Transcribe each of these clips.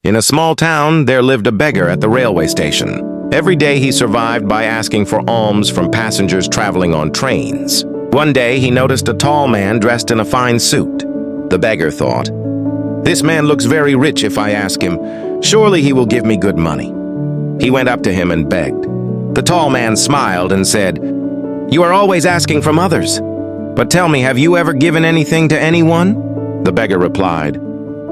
In a small town, there lived a beggar at the railway station. Every day he survived by asking for alms from passengers traveling on trains. One day he noticed a tall man dressed in a fine suit. The beggar thought, "This man looks very rich if I ask him. Surely he will give me good money." He went up to him and begged. The tall man smiled and said, "You are always asking from others. But tell me, have you ever given anything to anyone?" The beggar replied,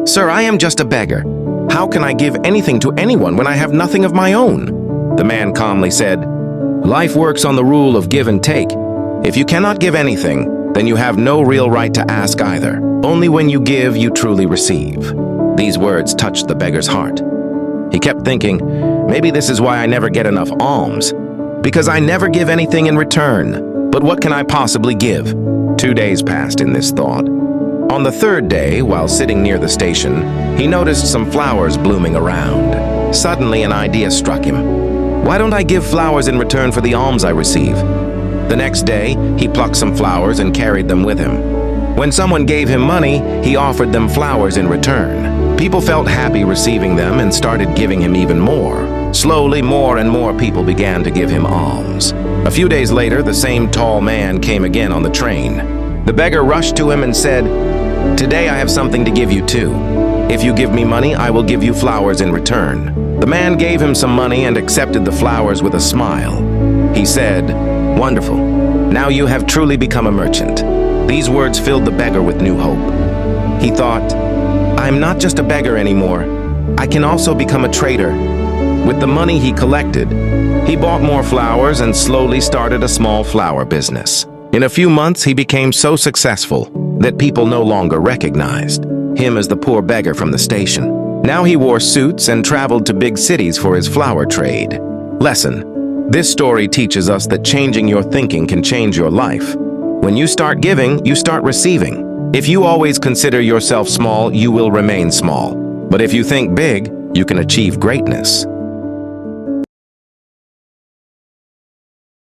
"Sir, I am just a beggar. How can I give anything to anyone when I have nothing of my own?" The man calmly said, "Life works on the rule of give and take. If you cannot give anything, then you have no real right to ask either. Only when you give, you truly receive." These words touched the beggar's heart. He kept thinking, maybe this is why I never get enough alms, because I never give anything in return. But what can I possibly give? 2 days passed in this thought. On the third day, while sitting near the station, he noticed some flowers blooming around. Suddenly, an idea struck him. Why don't I give flowers in return for the alms I receive? The next day, he plucked some flowers and carried them with him. When someone gave him money, he offered them flowers in return. People felt happy receiving them and started giving him even more. Slowly, more and more people began to give him alms. A few days later, the same tall man came again on the train. The beggar rushed to him and said, "Today I have something to give you too. If you give me money, I will give you flowers in return." The man gave him some money and accepted the flowers with a smile. He said, "Wonderful. Now you have truly become a merchant." These words filled the beggar with new hope. He thought, "I'm not just a beggar anymore. I can also become a trader." With the money he collected, he bought more flowers and slowly started a small flower business. In a few months, he became so successful that people no longer recognized him as the poor beggar from the station. Now he wore suits and traveled to big cities for his flower trade. Lesson: this story teaches us that changing your thinking can change your life. When you start giving, you start receiving. If you always consider yourself small, you will remain small. But if you think big, you can achieve greatness.